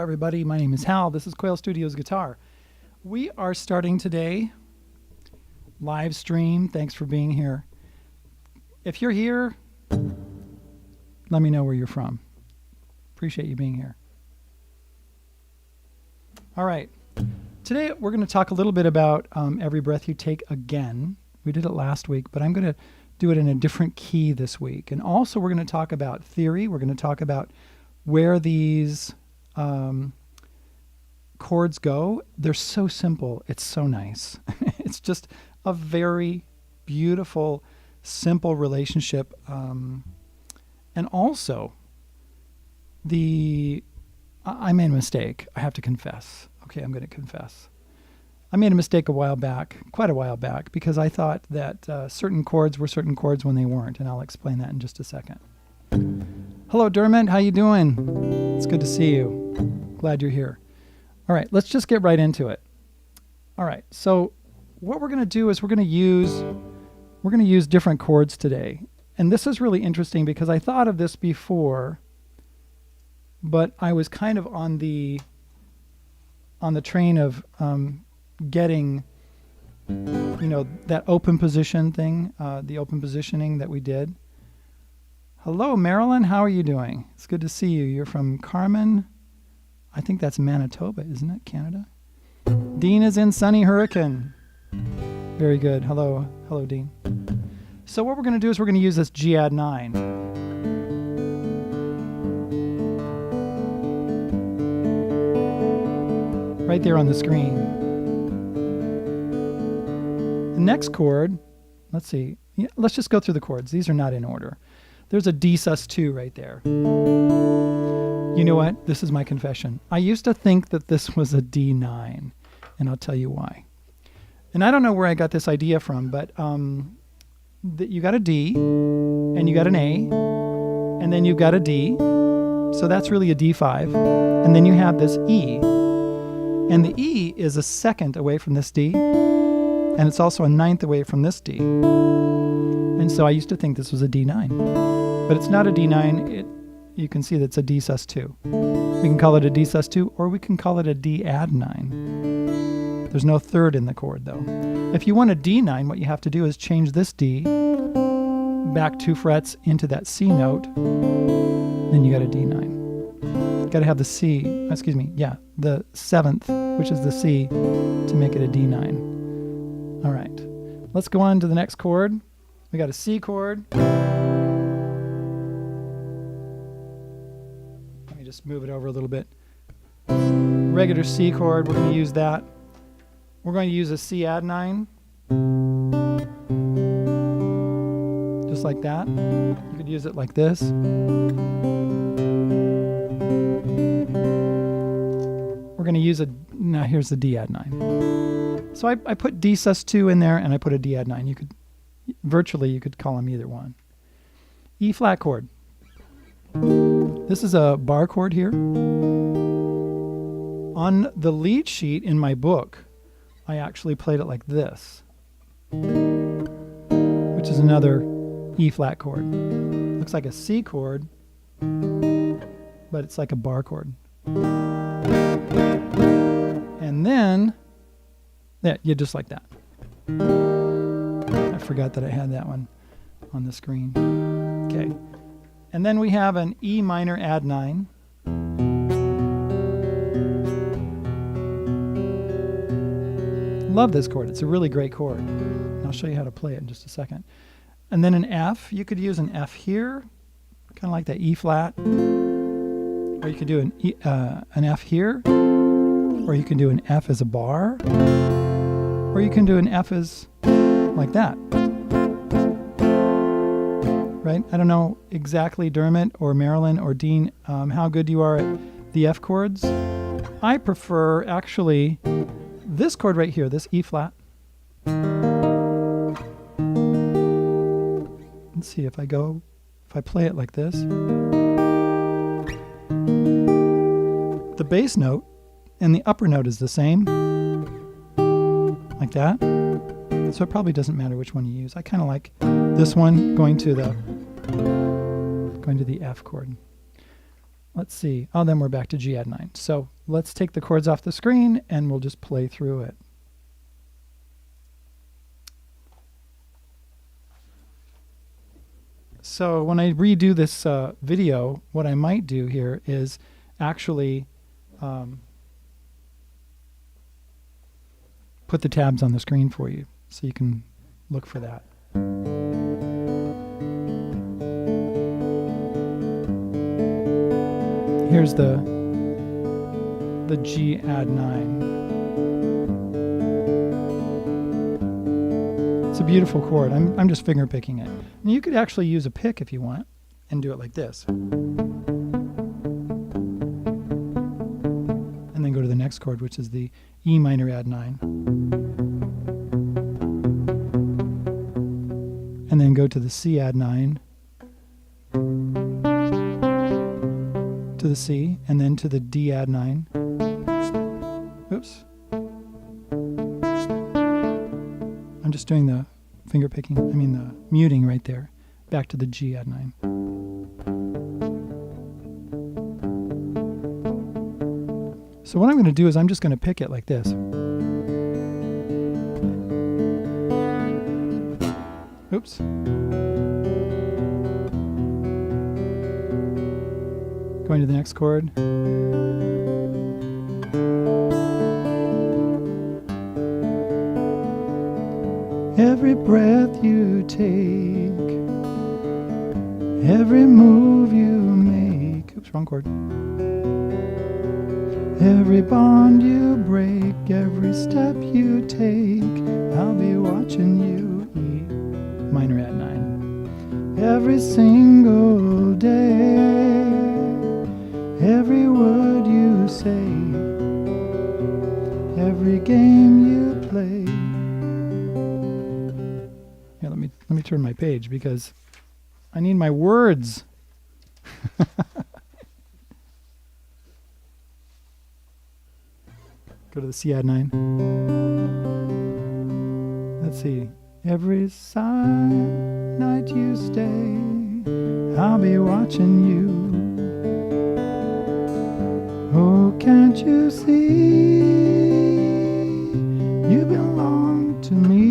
everybody. My name is Hal. This is Quail Studios Guitar. We are starting today live stream. Thanks for being here. If you're here, let me know where you're from. Appreciate you being here. All right. Today we're going to talk a little bit about Every Breath You Take again. We did it last week, but I'm going to do it in a different key this week. And also we're going to talk about theory. We're going to talk about where these chords go. They're so simple. It's so nice. It's just a very beautiful, simple relationship. And also, I made a mistake. I have to confess. Okay, I'm going to confess. I made a mistake quite a while back, because I thought that certain chords were certain chords when they weren't, and I'll explain that in just a second. Hello, Dermot. How you doing? It's good to see you. Glad you're here. All right, let's just get right into it. All right, so what we're going to do is we're going to use different chords today. And this is really interesting because I thought of this before, but I was kind of on the train of getting, that open position thing, the open positioning that we did. Hello, Marilyn. How are you doing? It's good to see you. You're from Carmen. I think that's Manitoba, isn't it? Canada. Dean is in sunny Hurricane. Very good. Hello. Hello, Dean. So what we're going to do is we're going to use this G add 9. Right there on the screen. The next chord, let's see. Let's just go through the chords. These are not in order. There's a D sus2 right there. You know what? This is my confession. I used to think that this was a D9, and I'll tell you why. And I don't know where I got this idea from, but you got a D, and you got an A, and then you've got a D, so that's really a D5, and then you have this E, and the E is a second away from this D, and it's also a ninth away from this D, and so I used to think this was a D9, but it's not a D9. You can see that it's a D sus2. We can call it a D sus2, or we can call it a D add 9. There's no third in the chord, though. If you want a D9, what you have to do is change this D back 2 frets into that C note, then you got a D9. Got to have the C, the 7th, which is the C, to make it a D9. All right, let's go on to the next chord. We got a C chord. Just move it over a little bit. Regular C chord, we're going to use that. We're going to use a C add 9. Just like that. You could use it like this. We're going to use now here's the D add 9. So I put D sus2 in there, and I put a D add 9. You could call them either one. E flat chord. This is a bar chord here. On the lead sheet in my book, I actually played it like this, which is another E flat chord. Looks like a C chord, but it's like a bar chord. And then, just like that. I forgot that I had that one on the screen. Okay. And then we have an E minor add 9. Love this chord. It's a really great chord. I'll show you how to play it in just a second. And then an F. You could use an F here, kind of like that E flat. Or you could do an F here. Or you can do an F as a bar. Or you can do an F as like that. Right? I don't know exactly, Dermot or Marilyn or Dean, how good you are at the F chords. I prefer actually this chord right here, this E flat. Let's see if I play it like this. The bass note and the upper note is the same, like that. So it probably doesn't matter which one you use. I kind of like this one going to the F chord. let's see. Oh, then we're back to G add 9. So let's take the chords off the screen and we'll just play through it. So when I redo this video, what I might do here is actually put the tabs on the screen for you so you can look for that. Here's the G add 9. It's a beautiful chord. I'm just finger picking it. And you could actually use a pick if you want and do it like this. And then go to the next chord, which is the E minor add 9. And then go to the C add 9. To the C, and then to the D add 9. Oops. I'm just doing the finger picking, the muting right there. Back to the G add 9. So what I'm going to do is I'm just going to pick it like this. Oops. Going to the next chord. Every breath you take, every move you make. Oops, wrong chord. Every bond you break, every step you take, I'll be watching you. E minor add 9. Every single day, every word you say, every game you play. Yeah, let me turn my page because I need my words. Go to the C add 9. Let's see. Every night you stay, I'll be watching you. Oh, can't you see? You belong to me.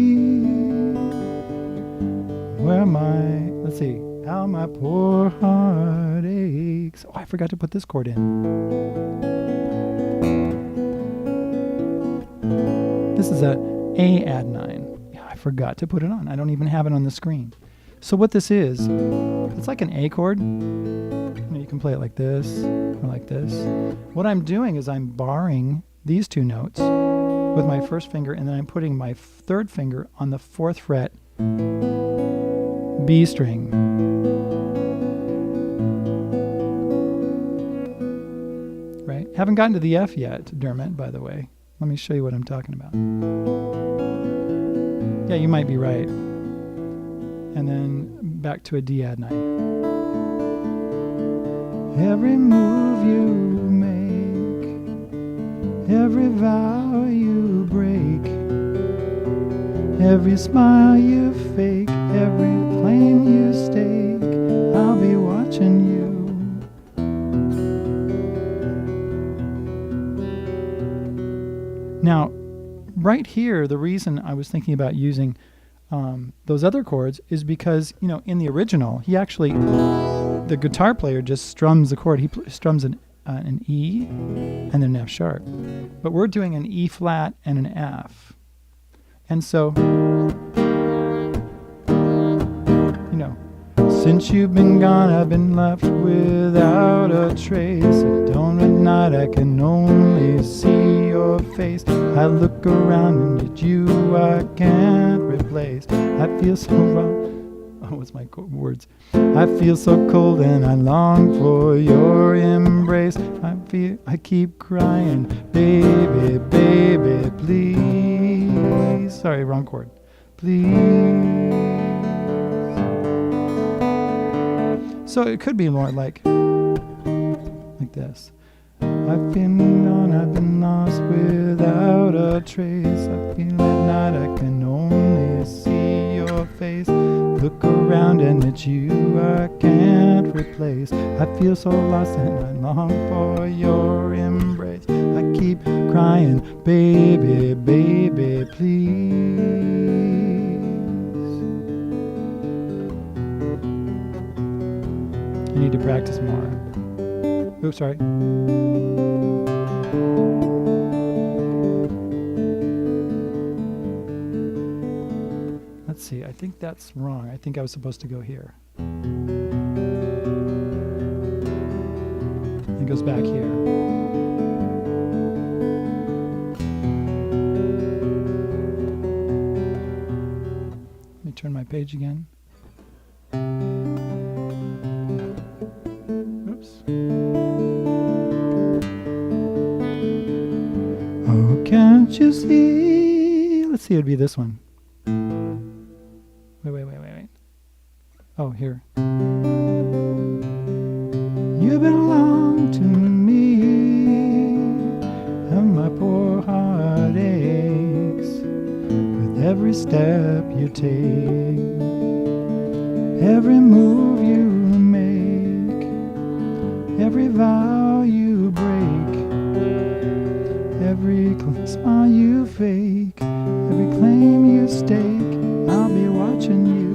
Where my, let's see, how my poor heart aches. Oh, I forgot to put this chord in. This is a add 9. Yeah, I forgot to put it on. I don't even have it on the screen. So what this is, it's like an A chord. You can play it like this or like this. What I'm doing is I'm barring these two notes with my first finger, and then I'm putting my third finger on the 4th fret B string. Right? Haven't gotten to the F yet, Dermot, by the way. Let me show you what I'm talking about. Yeah, you might be right. And then back to a D add 9. Every move you make, every vow you break, every smile you fake, every claim you stake, I'll be watching you. Now, right here, the reason I was thinking about using those other chords is because, in the original, he actually, the guitar player just strums the chord. He strums an E and then an F sharp. But we're doing an E flat and an F. And so, since you've been gone, I've been left without a trace. At dawn at night, I can only see your face. I look around and yet you I can't replace. I feel so wrong. Oh, what's my words? I feel so cold and I long for your embrace. I keep crying, baby, baby, please. Sorry, wrong chord. Please. So it could be more like this. I've been gone, I've been lost without a trace. I feel at night, I can only see your face. Look around and it's you I can't secret place. I feel so lost and I long for your embrace. I keep crying, baby, baby, please. I need to practice more. Oops, sorry. Let's see, I think that's wrong. I think I was supposed to go here. It goes back here. Let me turn my page again. Oops. Oh, can't you see? Let's see, it'd be this one. Wait. Oh, here. You belong to me, and my poor heart aches with every step you take, every move you make, every vow you break, every smile you fake, every claim you stake. I'll be watching you.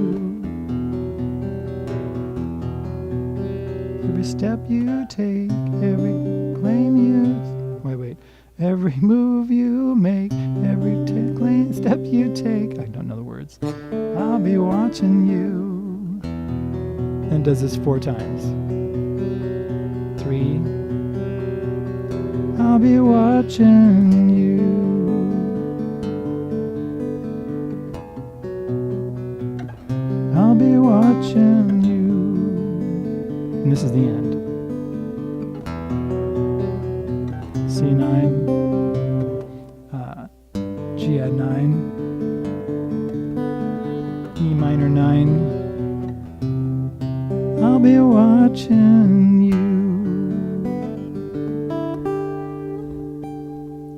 Every step you take, every claim you... Wait. Every move you make, every step you take. I don't know the words. I'll be watching you. And does this 4 times. 3. I'll be watching you. I'll be watching you. And this is the end. C9, G add 9, E minor 9. I'll be watching you.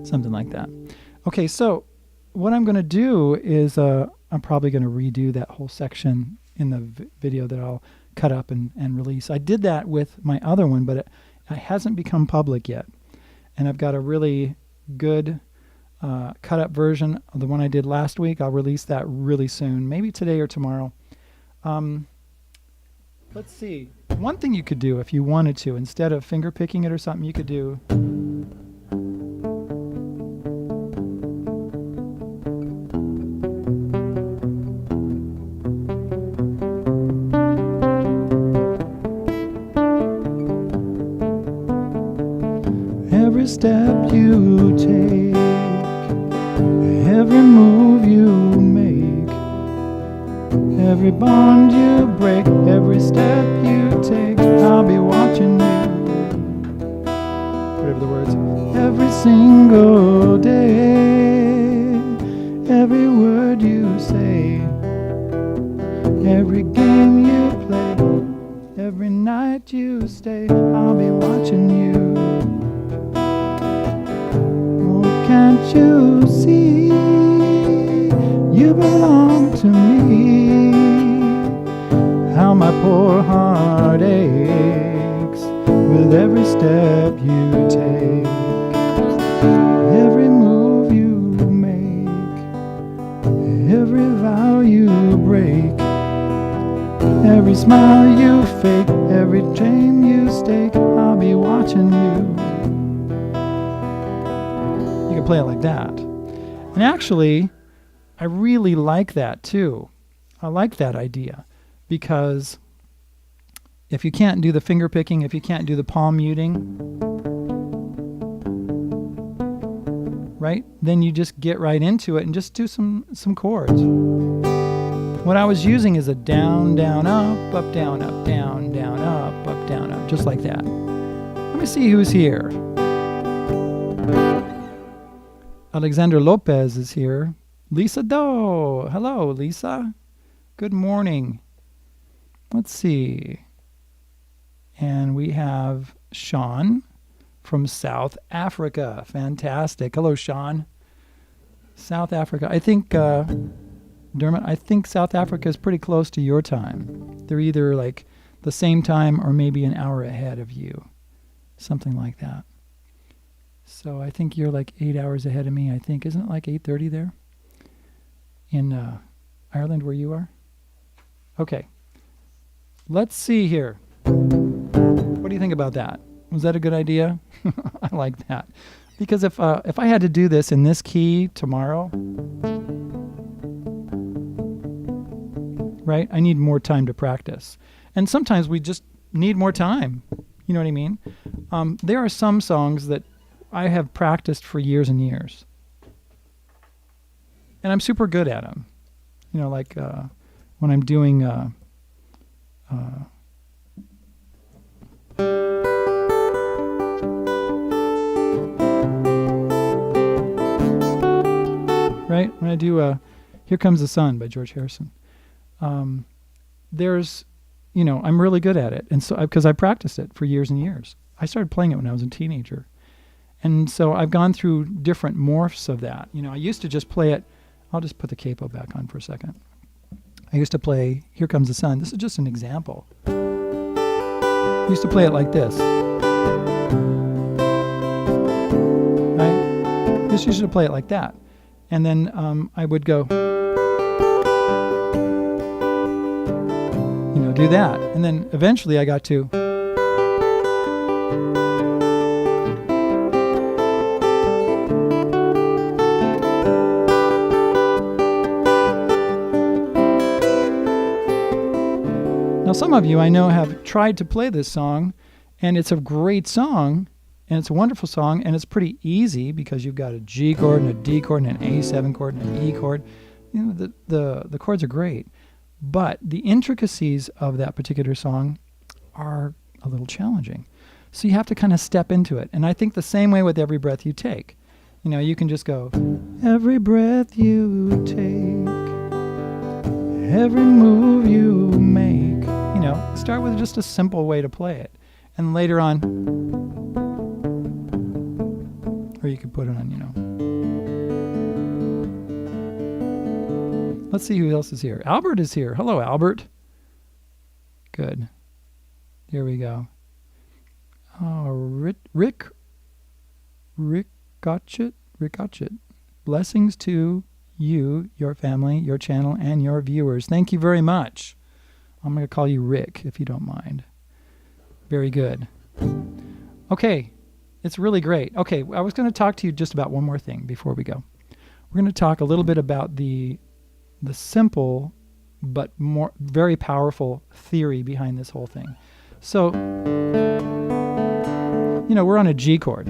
Something like that. Okay, so what I'm going to do is I'm probably going to redo that whole section in the video that I'll cut up and release. I did that with my other one, but it hasn't become public yet. And I've got a really good cut up version of the one I did last week. I'll release that really soon, maybe today or tomorrow. Let's see. One thing you could do if you wanted to, instead of finger picking it or something, you could do... Every step you take, every move you make, every bond you break, every step you take, I'll be watching you. Whatever the words. Every single day, every word you say, every game you play, every night you stay, I'll be watching you. Can't you see, you belong to me, how my poor heart aches with every step you take, every move you make, every vow you break, every smile you fake, every dream you stake, I'll be watching you. Play it like that. And actually, I really like that too. I like that idea because if you can't do the finger picking, if you can't do the palm muting, right, then you just get right into it and just do some chords. What I was using is a down, down, up, down, up, down, down, up, down, up, just like that. Let me see who's here. Alexander Lopez is here. Lisa Doe. Hello, Lisa. Good morning. Let's see. And we have Sean from South Africa. Fantastic. Hello, Sean. South Africa. I think, Dermot, I think South Africa is pretty close to your time. They're either like the same time or maybe an hour ahead of you, something like that. So I think you're like 8 hours ahead of me, I think. Isn't it like 8:30 there in Ireland where you are? Okay. Let's see here. What do you think about that? Was that a good idea? I like that. Because if I had to do this in this key tomorrow, right, I need more time to practice. And sometimes we just need more time. You know what I mean? There are some songs that I have practiced for years and years. And I'm super good at them. You know, like when I'm doing... right? When I do Here Comes the Sun by George Harrison. There's, you know, I'm really good at it. And so, because I practiced it for years and years. I started playing it when I was a teenager. And so I've gone through different morphs of that. You know, I used to just play it. I'll just put the capo back on for a second. I used to play Here Comes the Sun. This is just an example. I used to play it like this. Right? Just used to play it like that. And then I would go, you know, do that. And then eventually I got to, now some of you I know have tried to play this song, and it's a great song. And it's a wonderful song, and it's pretty easy because you've got a G chord and a D chord and an A7 chord and an E chord. You know, the chords are great. But the intricacies of that particular song are a little challenging. So you have to kind of step into it. And I think the same way with Every Breath You Take. You know, you can just go, every breath you take, every move you make. You know, start with just a simple way to play it. And later on, or you could put it on, you know. Let's see who else is here. Albert is here. Hello, Albert. Good. There we go. Oh, Rick Gotchett. Blessings to you, your family, your channel, and your viewers. Thank you very much. I'm going to call you Rick, if you don't mind. Very good. Okay. It's really great. Okay, I was going to talk to you just about one more thing before we go. We're going to talk a little bit about the simple but more very powerful theory behind this whole thing. So, you know, we're on a G chord,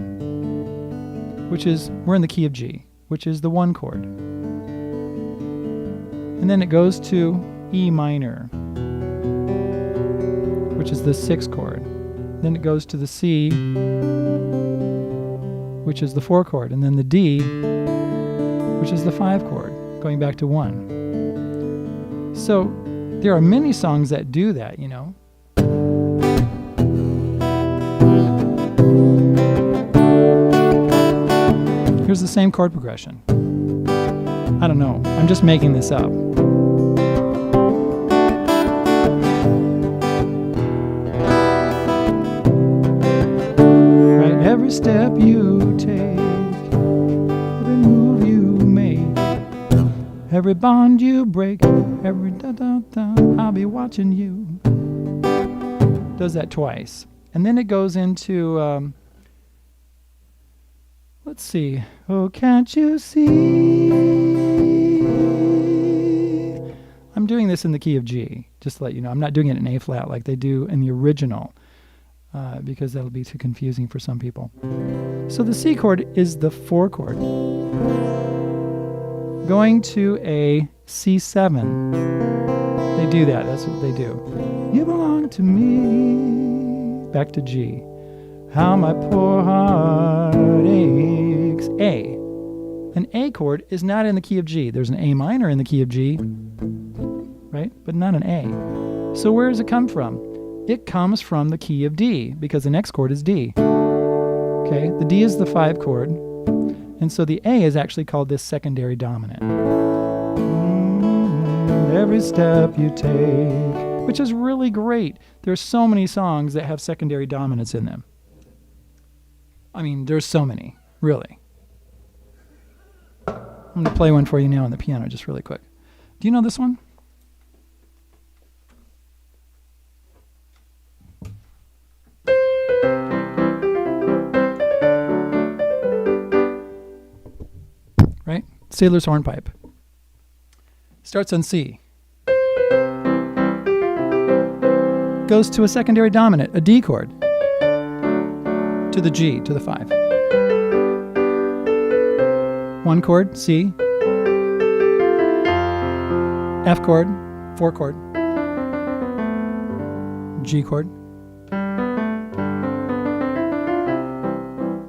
which is, we're in the key of G, which is the 1 chord. And then it goes to E minor, which is the 6 chord. Then it goes to the C, which is the 4 chord, and then the D, which is the 5 chord, going back to 1. So there are many songs that do that, you know. Here's the same chord progression. I don't know, I'm just making this up. Every step you take, every move you make, every bond you break, every da-da-da, I'll be watching you. Does that twice. And then it goes into, let's see. Oh, can't you see? I'm doing this in the key of G, just to let you know. I'm not doing it in A flat like they do in the original. Because that'll be too confusing for some people. So the C chord is the 4 chord. Going to a C7. They do that. That's what they do. You belong to me. Back to G. How my poor heart aches. A. An A chord is not in the key of G. There's an A minor in the key of G, right? But not an A. So where does it come from? It comes from the key of D, because the next chord is D. Okay, the D is the 5 chord, and so the A is actually called this secondary dominant. Every step you take, which is really great. There's so many songs that have secondary dominants in them. I mean, there's so many, really. I'm going to play one for you now on the piano just really quick. Do you know this one? Right? Sailor's Hornpipe. Starts on C. Goes to a secondary dominant, a D chord. To the G, to the 5. 1 chord, C. F chord, 4 chord. G chord.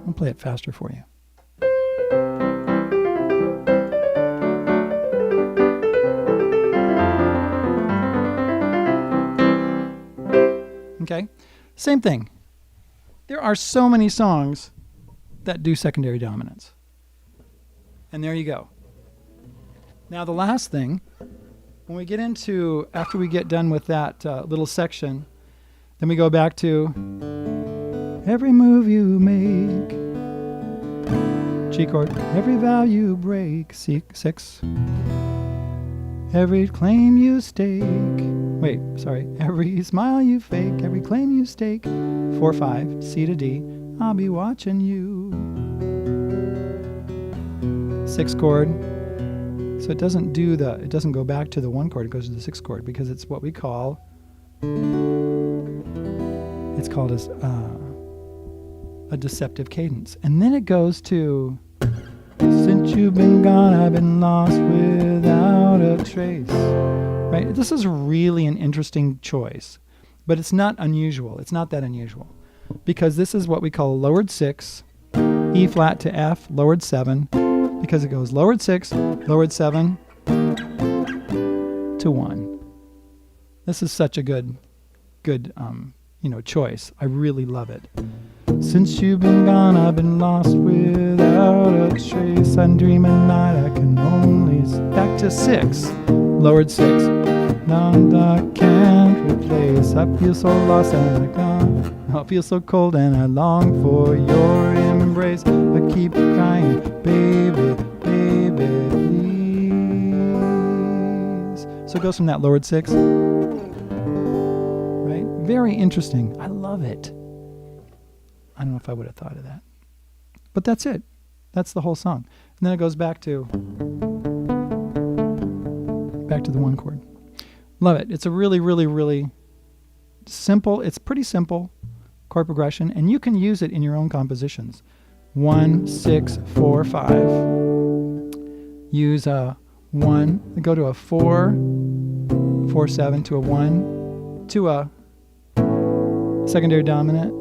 I'll play it faster for you. Okay, same thing. There are so many songs that do secondary dominants. And there you go. Now the last thing, when we get into, after we get done with that little section, then we go back to every move you make, G chord, every vow you break, C, 6, every claim you stake, every smile you fake, every claim you stake, 4, 5, C to D, I'll be watching you. 6 chord, so it doesn't go back to the 1 chord, it goes to the 6 chord because it's what we call, it's called a deceptive cadence. And then it goes to, since you've been gone, I've been lost without a trace. Right? This is really an interesting choice, but it's not unusual. It's not that unusual because this is what we call a lowered 6, E flat to F, lowered 7, because it goes lowered 6, lowered 7 to 1. This is such a good choice. I really love it. Since you've been gone, I've been lost without a trace. I dream at night, I can only back to 6, lowered 6. None I can't replace. I feel so lost and I can't. I feel so cold and I long for your embrace. I keep crying, baby, baby, please. So it goes from that lowered 6. Right? Very interesting. I love it. I don't know if I would have thought of that. But that's it. That's the whole song. And then it goes back to the 1 chord. Love it. It's a really, really, really simple, it's pretty simple chord progression, and you can use it in your own compositions. 1, 6, 4, 5. Use a 1, go to a 4, 4, 7 to a 1, to a secondary dominant,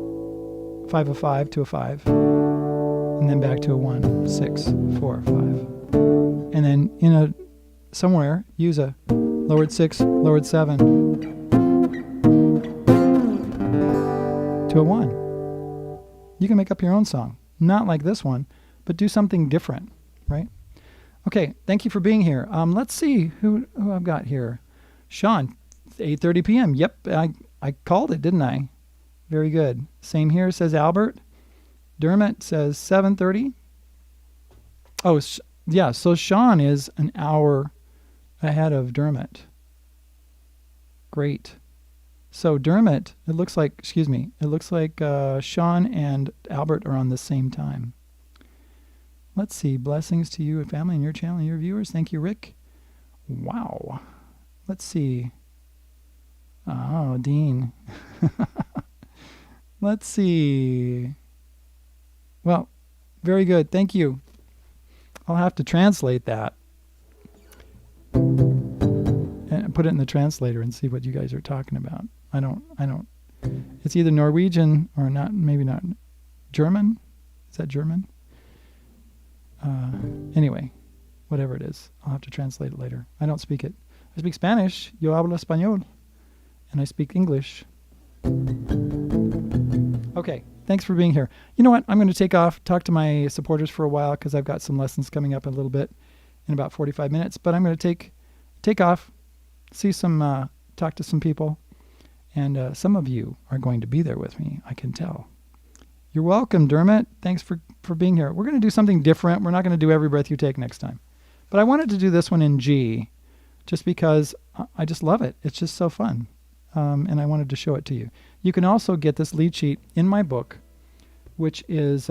5, a 5 to a 5, and then back to a 1, 6, 4, 5. And then somewhere use a lowered 6, lowered 7 to a 1. You can make up your own song. Not like this one, but do something different, right? Okay, thank you for being here. Let's see who I've got here. Sean, 8:30 p.m. Yep, I called it, didn't I? Very good. Same here, says Albert. Dermot says 7:30. Oh, yeah, so Sean is an hour ahead of Dermot. Great. So Dermot, it looks like Sean and Albert are on the same time. Let's see. Blessings to you and family and your channel and your viewers. Thank you, Rick. Wow. Let's see. Oh, Dean. Let's see. Well, very good. Thank you. I'll have to translate that and put it in the translator and see what you guys are talking about. I don't. It's either Norwegian or not. Maybe not German. Is that German? Anyway, whatever it is, I'll have to translate it later. I don't speak it. I speak Spanish. Yo hablo español. And I speak English. Okay, thanks for being here. You know what? I'm going to take off, talk to my supporters for a while because I've got some lessons coming up a little bit in about 45 minutes. But I'm going to take off, talk to some people, And some of you are going to be there with me, I can tell. You're welcome, Dermot. Thanks for being here. We're going to do something different. We're not going to do Every Breath You Take next time. But I wanted to do this one in G just because I just love it. It's just so fun. And I wanted to show it to you. You can also get this lead sheet in my book, which is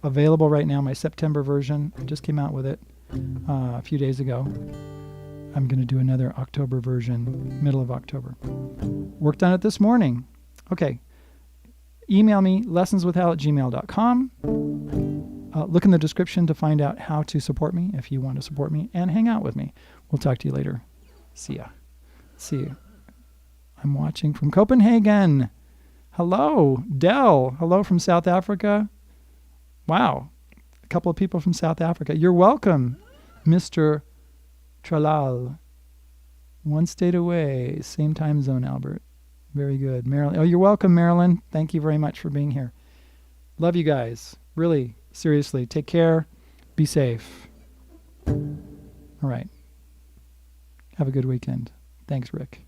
available right now, my September version. I just came out with it a few days ago. I'm going to do another October version, middle of October. Worked on it this morning. Okay. Email me, lessonswithhal@gmail.com. Look in the description to find out how to support me if you want to support me, and hang out with me. We'll talk to you later. See ya. See you. I'm watching from Copenhagen. Hello, Del. Hello from South Africa. Wow. A couple of people from South Africa. You're welcome, Mr. Tralal. One state away. Same time zone, Albert. Very good. Marilyn. Oh, you're welcome, Marilyn. Thank you very much for being here. Love you guys. Really, seriously. Take care. Be safe. All right. Have a good weekend. Thanks, Rick.